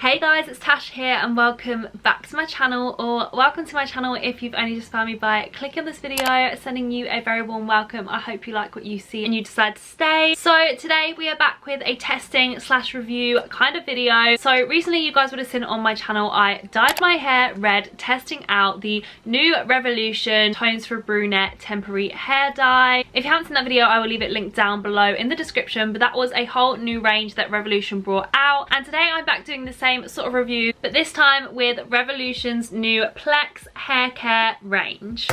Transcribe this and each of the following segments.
Hey guys, it's Tash here and welcome back to my channel, or welcome to my channel if you've only just found me by clicking on this video. Sending you a very warm welcome. I hope you like what you see and you decide to stay. So today we are back with a testing slash review kind of video. So recently you guys would have seen on my channel I dyed my hair red testing out the new Revolution Tones for Brunette temporary hair dye. If you haven't seen that video, I will leave it linked down below in the description, but that was a whole new range that Revolution brought out, and today I'm back doing the same sort of review, but this time with Revolution's new Plex hair care range.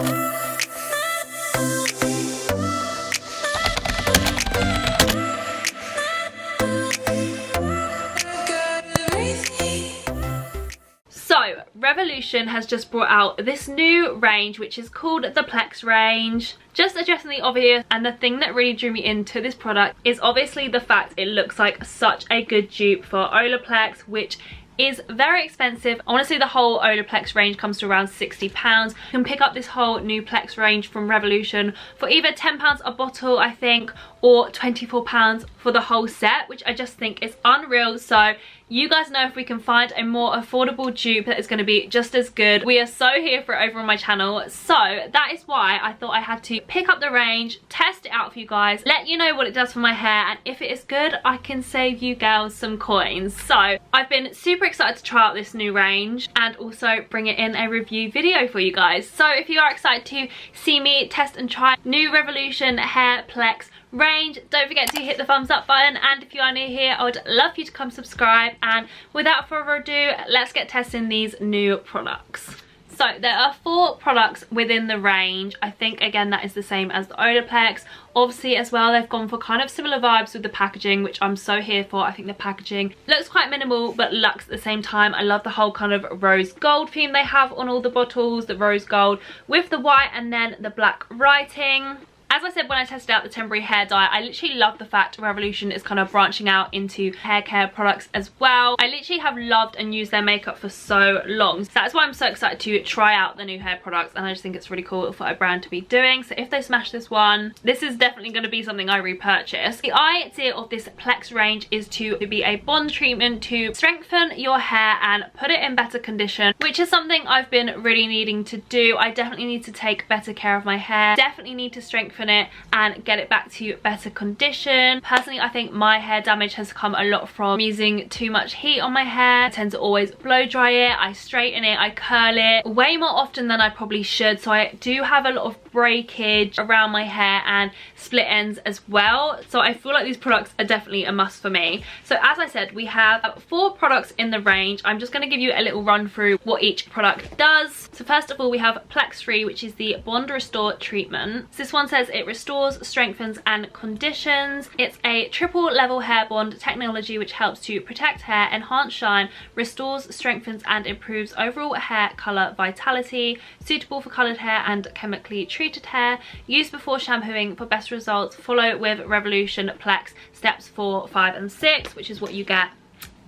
So Revolution has just brought out this new range which is called the Plex range. Just addressing the obvious, and the thing that really drew me into this product is obviously the fact it looks like such a good dupe for Olaplex, which is very expensive. Honestly, the whole Olaplex range comes to around £60. You can pick up this whole new Plex range from Revolution for either £10 a bottle, I think, or £24 for the whole set, which I just think is unreal. So you guys know, if we can find a more affordable dupe that is going to be just as good, we are so here for it over on my channel. So that is why I thought I had to pick up the range, test it out for you guys, let you know what it does for my hair, and if it is good, I can save you girls some coins. So I've been super excited to try out this new range and also bring it in a review video for you guys. So if you are excited to see me test and try new Revolution hair Plex range, don't forget to hit the thumbs up button, and if you are new here, I would love for you to come subscribe. And without further ado, let's get testing these new products. So there are 4 products within the range. I think again that is the same as the Olaplex. Obviously as well, they've gone for kind of similar vibes with the packaging, which I'm so here for. I think the packaging looks quite minimal but luxe at the same time. I love the whole kind of rose gold theme they have on all the bottles, the rose gold with the white and then the black writing. As I said when I tested out the temporary hair dye, I literally love the fact Revolution is kind of branching out into hair care products as well. I literally have loved and used their makeup for so long. So that's why I'm so excited to try out the new hair products, and I just think it's really cool for a brand to be doing. So if they smash this one, this is definitely going to be something I repurchase. The idea of this Plex range is to be a bond treatment to strengthen your hair and put it in better condition, which is something I've been really needing to do. I definitely need to take better care of my hair, definitely need to strengthen it and get it back to better condition. Personally, I think my hair damage has come a lot from using too much heat on my hair. I tend to always blow dry it, I straighten it, I curl it way more often than I probably should, so I do have a lot of breakage around my hair and split ends as well. So I feel like these products are definitely a must for me. So as I said, we have 4 products in the range. I'm just going to give you a little run through what each product does. So first of all, we have Plex Free, which is the Bond Restore treatment. So this one says it restores, strengthens and conditions. It's a triple level hair bond technology which helps to protect hair, enhance shine, restores, strengthens and improves overall hair color vitality, suitable for colored hair and chemically treated hair. Use before shampooing for best results. Follow with Revolution Plex steps 4, 5 and 6, which is what you get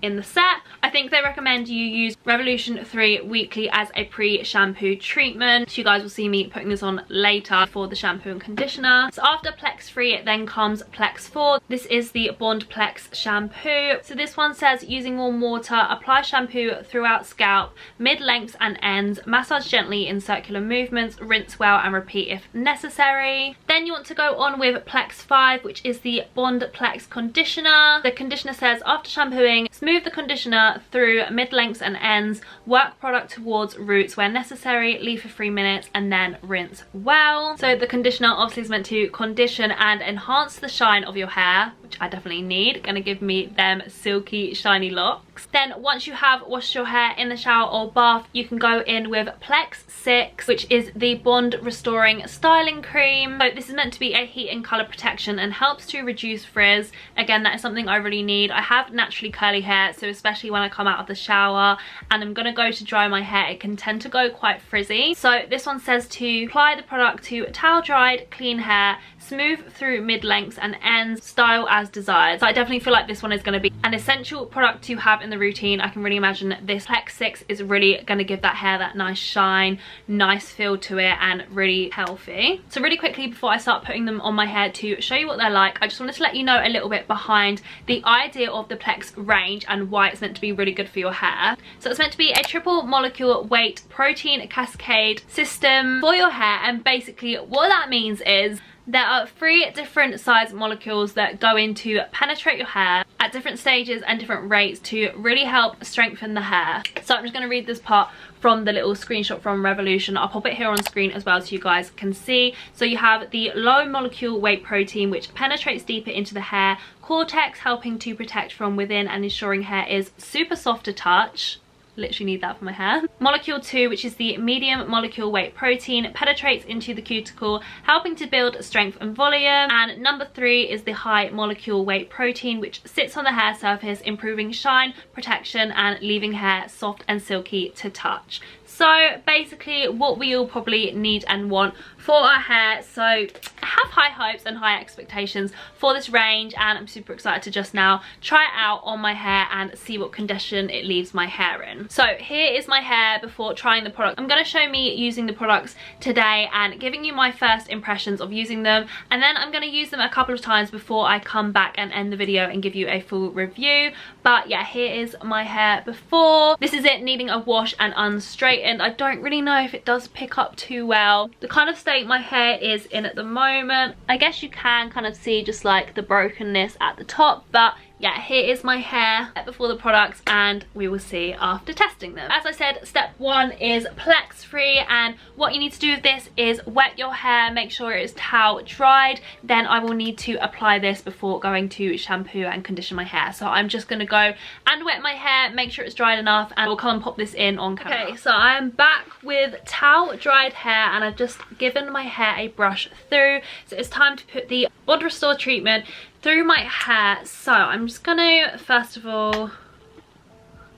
in the set. I think they recommend you use Revolution 3 weekly as a pre-shampoo treatment. So you guys will see me putting this on later for the shampoo and conditioner. So after Plex 3 it then comes Plex 4. This is the Bond Plex shampoo. So this one says using warm water, apply shampoo throughout scalp, mid-lengths and ends, massage gently in circular movements, rinse well and repeat if necessary. Then you want to go on with Plex 5, which is the Bond Plex conditioner. The conditioner says after shampooing, smooth the conditioner through mid-lengths and ends, work product towards roots where necessary, leave for 3 minutes and then rinse well. So the conditioner obviously is meant to condition and enhance the shine of your hair, which I definitely need. Gonna give me them silky shiny locks. Then once you have washed your hair in the shower or bath, you can go in with Plex 6, which is the Bond Restoring Styling Cream. So this is meant to be a heat and colour protection and helps to reduce frizz. Again, that is something I really need. I have naturally curly hair, so especially when I come out of the shower and I'm gonna go to dry my hair, it can tend to go quite frizzy. So this one says to apply the product to towel dried clean hair, smooth through mid-lengths and ends, style as desired. So I definitely feel like this one is going to be an essential product to have in the routine. I can really imagine this Plex 6 is really going to give that hair that nice shine, nice feel to it, and really healthy. So really quickly before I start putting them on my hair to show you what they're like, I just wanted to let you know a little bit behind the idea of the Plex range and why it's meant to be really good for your hair. So it's meant to be a triple molecule weight protein cascade system for your hair, and basically what that means is there are 3 different size molecules that go in to penetrate your hair at different stages and different rates to really help strengthen the hair. So I'm just going to read this part from the little screenshot from Revolution. I'll pop it here on screen as well so you guys can see. So you have the low molecule weight protein, which penetrates deeper into the hair cortex, helping to protect from within and ensuring hair is super soft to touch. Literally need that for my hair. Molecule 2, which is the medium molecule weight protein, penetrates into the cuticle, helping to build strength and volume. And number 3 is the high molecule weight protein, which sits on the hair surface, improving shine, protection, and leaving hair soft and silky to touch. So basically what we all probably need and want for our hair. So I have high hopes and high expectations for this range, and I'm super excited to just now try it out on my hair and see what condition it leaves my hair in. So here is my hair before trying the product. I'm going to show me using the products today and giving you my first impressions of using them, and then I'm going to use them a couple of times before I come back and end the video and give you a full review. But yeah, here is my hair before. This is it needing a wash and unstraightened. I don't really know if it does pick up too well the kind of state my hair is in at the moment. I guess you can kind of see just like the brokenness at the top, but yeah, here is my hair before the products, and we will see after testing them. As I said, step 1 is Plex free, and what you need to do with this is wet your hair, make sure it is towel dried. Then I will need to apply this before going to shampoo and condition my hair. So I'm just going to go and wet my hair, make sure it's dried enough, and we'll come and pop this in on camera. Okay, so I am back with towel dried hair, and I've just given my hair a brush through. So it's time to put the Bond Restore treatment through my hair. So I'm just gonna, first of all,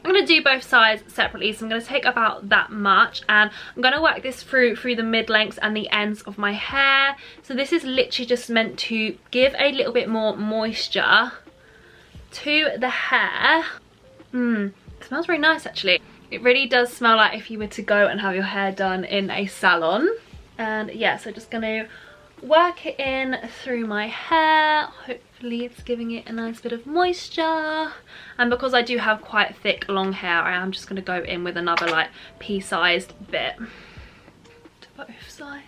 I'm gonna do both sides separately. So I'm gonna take about that much, and I'm gonna work this through the mid lengths and the ends of my hair. So this is literally just meant to give a little bit more moisture to the hair. It smells very nice actually. It really does smell like if you were to go and have your hair done in a salon. And yeah, so just gonna work it in through my hair. Hopefully it's giving it a nice bit of moisture, and because I do have quite thick long hair, I am just going to go in with another like pea-sized bit to both sides.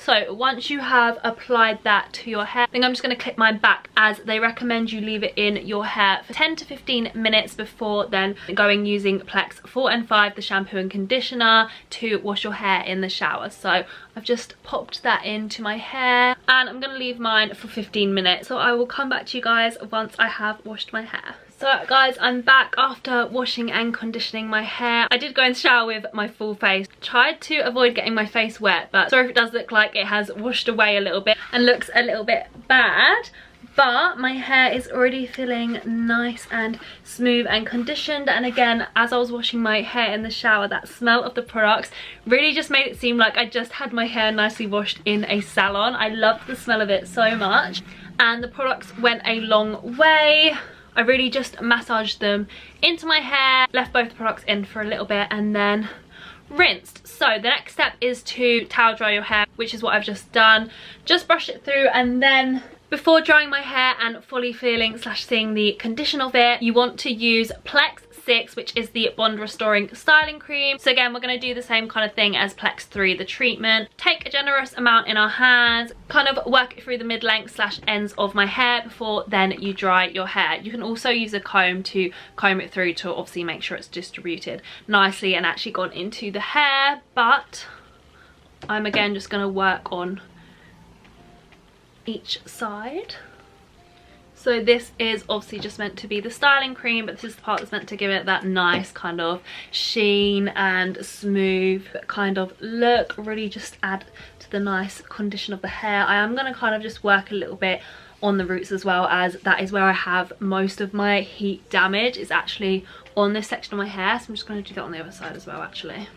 So once you have applied that to your hair, then I'm just going to clip mine back, as they recommend you leave it in your hair for 10 to 15 minutes before then going using Plex 4 and 5, the shampoo and conditioner, to wash your hair in the shower. So I've just popped that into my hair, and I'm going to leave mine for 15 minutes. So I will come back to you guys once I have washed my hair. So guys, I'm back after washing and conditioning my hair. I did go in the shower with my full face. Tried to avoid getting my face wet, but sorry if it does look like it has washed away a little bit and looks a little bit bad. But my hair is already feeling nice and smooth and conditioned. And again, as I was washing my hair in the shower, that smell of the products really just made it seem like I just had my hair nicely washed in a salon. I loved the smell of it so much, and the products went a long way. I really just massaged them into my hair, left both the products in for a little bit, and then rinsed. So the next step is to towel dry your hair, which is what I've just done. Just brush it through, and then before drying my hair and fully feeling / seeing the condition of it, you want to use Plex 6, which is the bond restoring styling cream. So again, we're going to do the same kind of thing as Plex 3, the treatment. Take a generous amount in our hands, kind of work it through the mid length / ends of my hair before then you dry your hair. You can also use a comb to comb it through to obviously make sure it's distributed nicely and actually gone into the hair, but I'm again just going to work on each side. So this is obviously just meant to be the styling cream, but this is the part that's meant to give it that nice kind of sheen and smooth kind of look, really just add to the nice condition of the hair. I am going to kind of just work a little bit on the roots as well, as that is where I have most of my heat damage, is actually on this section of my hair. So I'm just going to do that on the other side as well actually.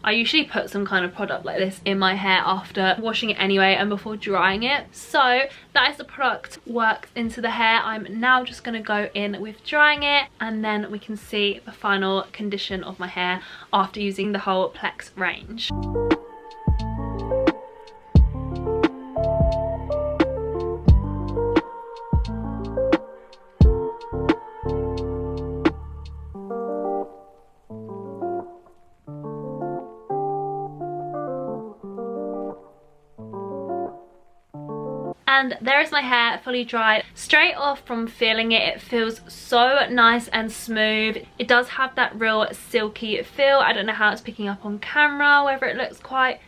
I usually put some kind of product like this in my hair after washing it anyway and before drying it. So that is the product worked into the hair. I'm now just going to go in with drying it, and then we can see the final condition of my hair after using the whole Plex range. And there is my hair fully dried. Straight off from feeling it, it feels so nice and smooth. It does have that real silky feel. I don't know how it's picking up on camera, whether it looks quite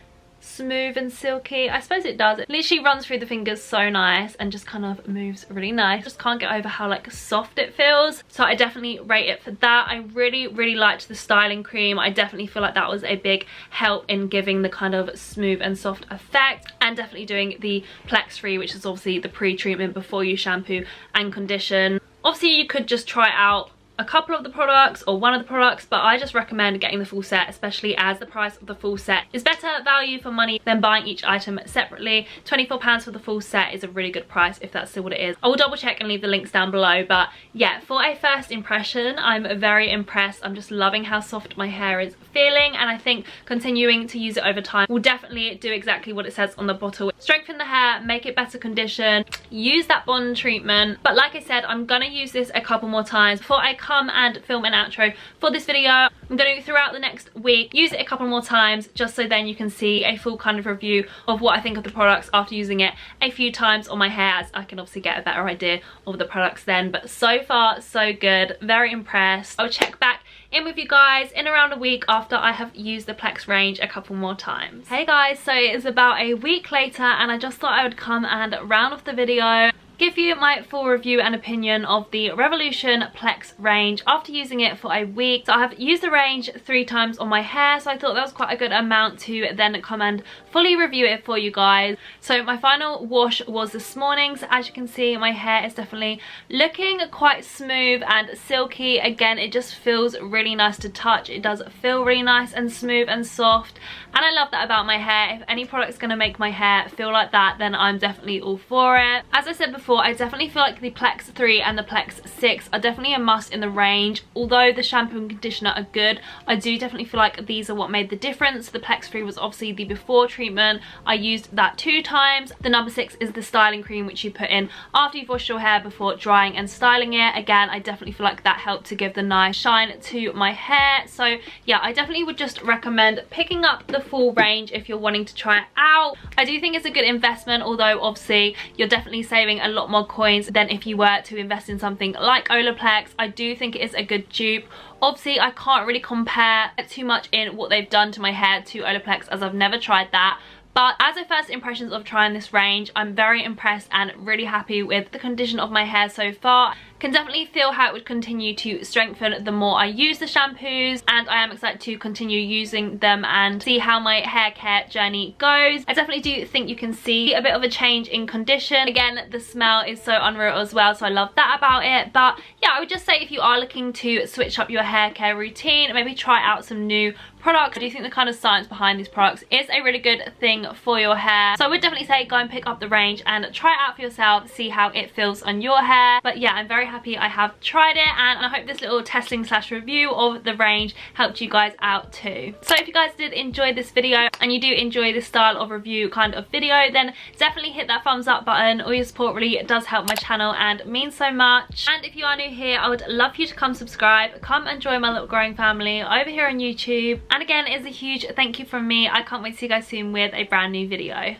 smooth and silky. I suppose it does. It literally runs through the fingers so nice and just kind of moves really nice. Just can't get over how like soft it feels, so I definitely rate it for that. I really liked the styling cream. I definitely feel like that was a big help in giving the kind of smooth and soft effect, and definitely doing the Plex free, which is obviously the pre-treatment before you shampoo and condition. Obviously you could just try out a couple of the products or one of the products, but I just recommend getting the full set, especially as the price of the full set is better value for money than buying each item separately. £24 for the full set is a really good price if that's still what it is. I will double check and leave the links down below, but yeah, for a first impression, I'm very impressed. I'm just loving how soft my hair is feeling, and I think continuing to use it over time will definitely do exactly what it says on the bottle. Strengthen the hair, make it better condition, use that bond treatment. But like I said, I'm gonna use this a couple more times before I come and film an outro for this video. I'm going to, throughout the next week, use it a couple more times just so then you can see a full kind of review of what I think of the products after using it a few times on my hair, as I can obviously get a better idea of the products then. But so far so good, very impressed. I'll check back in with you guys in around a week after I have used the Plex range a couple more times. Hey guys, so it is about a week later and I just thought I would come and round off the video, give you my full review and opinion of the Revolution Plex range after using it for a week. So I have used the range 3 times on my hair, so I thought that was quite a good amount to then come and fully review it for you guys. So my final wash was this morning, so as you can see my hair is definitely looking quite smooth and silky. Again, it just feels really nice to touch. It does feel really nice and smooth and soft, and I love that about my hair. If any product's going to make my hair feel like that, then I'm definitely all for it. As I said before, I definitely feel like the Plex 3 and the Plex 6 are definitely a must in the range. Although the shampoo and conditioner are good, I do definitely feel like these are what made the difference. The Plex 3 was obviously the before treatment. I used that 2 times. The number 6 is the styling cream, which you put in after you've washed your hair before drying and styling it. Again, I definitely feel like that helped to give the nice shine to my hair. So yeah, I definitely would just recommend picking up the full range if you're wanting to try it out. I do think it's a good investment, although obviously you're definitely saving a lot more coins than if you were to invest in something like Olaplex. I do think it is a good dupe. Obviously I can't really compare too much in what they've done to my hair to Olaplex, as I've never tried that. But as a first impressions of trying this range, I'm very impressed and really happy with the condition of my hair so far. Can definitely feel how it would continue to strengthen the more I use the shampoos, and I am excited to continue using them and see how my hair care journey goes. I definitely do think you can see a bit of a change in condition. Again, the smell is so unreal as well, so I love that about it. But yeah, I would just say if you are looking to switch up your hair care routine, maybe try out some new products. I do think the kind of science behind these products is a really good thing for your hair, so I would definitely say go and pick up the range and try it out for yourself, see how it feels on your hair. But yeah, I'm very happy I have tried it, and I hope this little testing slash review of the range helped you guys out too. So if you guys did enjoy this video and you do enjoy this style of review kind of video, then definitely hit that thumbs up button. All your support really does help my channel and means so much. And if you are new here, I would love for you to come subscribe, come and join my little growing family over here on YouTube. And again, it's a huge thank you from me. I can't wait to see you guys soon with a brand new video.